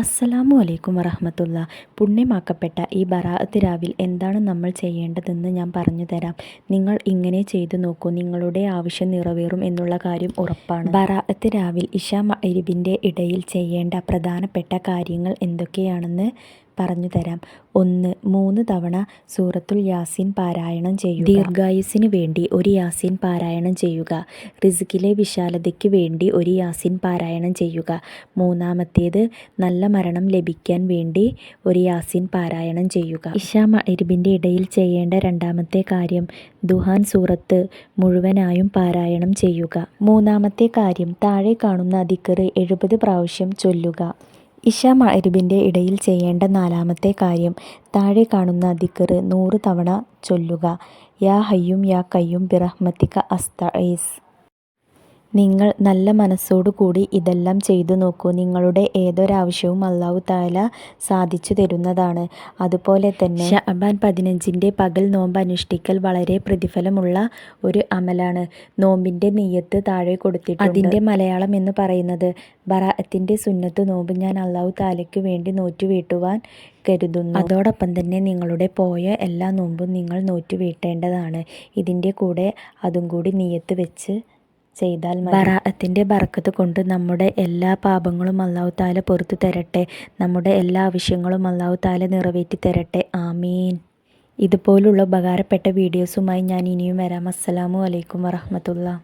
അസ്സലാമു അലൈക്കും വറഹ്മത്തുള്ളാ. പുണ്യമാക്കപ്പെട്ട ഈ ബറാഅത്ത് രാവിൽ എന്താണ് നമ്മൾ ചെയ്യേണ്ടതെന്ന് ഞാൻ പറഞ്ഞു തരാം. നിങ്ങൾ ഇങ്ങനെ ചെയ്തു നോക്കൂ, നിങ്ങളുടെ ആവശ്യം നിറവേറും എന്നുള്ള കാര്യം ഉറപ്പാണ്. ബറാഅത്ത് രാവിൽ ഇശാ മഗ്‌രിബിൻ്റെ ഇടയിൽ ചെയ്യേണ്ട പ്രധാനപ്പെട്ട കാര്യങ്ങൾ എന്തൊക്കെയാണെന്ന് പറഞ്ഞു തരാം. 1. 3 തവണ സൂറത്തുൽ യാസീൻ പാരായണം ചെയ്യുക. ദീർഘായുസ്സിന് വേണ്ടി ഒരു യാസീൻ പാരായണം ചെയ്യുക. റിസ്കിലെ വിശാലതയ്ക്ക് വേണ്ടി ഒരു യാസീൻ പാരായണം ചെയ്യുക. 3-മത്തേത് നല്ല മരണം ലഭിക്കാൻ വേണ്ടി ഒരു യാസീൻ പാരായണം ചെയ്യുക. ഇശാ മഗ്‌രിബിൻ്റെ ഇടയിൽ ചെയ്യേണ്ട 2-മത്തെ കാര്യം ദുഹാൻ സൂറത്ത് മുഴുവനായും പാരായണം ചെയ്യുക. 3-മത്തെ കാര്യം താഴെ കാണുന്ന ദിക്ർ 70 പ്രാവശ്യം ചൊല്ലുക. ഇശാ മഗ്‌രിബിൻ്റെ ഇടയിൽ ചെയ്യേണ്ട 4-മത്തെ കാര്യം താഴെ കാണുന്ന ദിക്ർ 100 തവണ ചൊല്ലുക. യാ ഹയ്യും യാ ഖയ്യൂം ബിറഹ്മതിക അസ്തഈസ്. നിങ്ങൾ നല്ല മനസ്സോടുകൂടി ഇതെല്ലാം ചെയ്തു നോക്കൂ. നിങ്ങളുടെ ഏതൊരാവശ്യവും അല്ലാഹു തആല സാധിച്ചു തരുന്നതാണ്. അതുപോലെ തന്നെ ശഅബാൻ 15ൻ്റെ പകൽ നോമ്പ് അനുഷ്ഠിക്കൽ വളരെ പ്രതിഫലമുള്ള ഒരു അമലാണ്. നോമ്പിൻ്റെ നിയ്യത്ത് താഴെ കൊടുത്തിട്ടുണ്ട്. അതിൻ്റെ മലയാളം എന്ന് പറയുന്നത്: ബറാഅത്തിൻ്റെ സുന്നത്ത് നോമ്പ് ഞാൻ അല്ലാഹു തആലയ്ക്ക് വേണ്ടി നോറ്റുവീട്ടുവാൻ കരുതുന്നു. അതോടൊപ്പം തന്നെ നിങ്ങളുടെ പോയ എല്ലാ നോമ്പും നിങ്ങൾ നോറ്റുവീട്ടേണ്ടതാണ്. ഇതിൻ്റെ കൂടെ അതും കൂടി നിയ്യത്ത് വെച്ച് ചെയ്താൽ മതി. ബറാഅത്തിൻ്റെ ബറക്കത്ത് കൊണ്ട് നമ്മുടെ എല്ലാ പാപങ്ങളും അല്ലാഹു തആല പുറത്തു തരട്ടെ. നമ്മുടെ എല്ലാ ആവശ്യങ്ങളും അല്ലാഹു തആല നിറവേറ്റി തരട്ടെ. ആമീൻ. ഇതുപോലുള്ള ഉപകാരപ്പെട്ട വീഡിയോസുമായി ഞാൻ ഇനിയും വരാം. അസ്സലാമു അലൈക്കും വറഹ്മത്തുള്ളാഹി.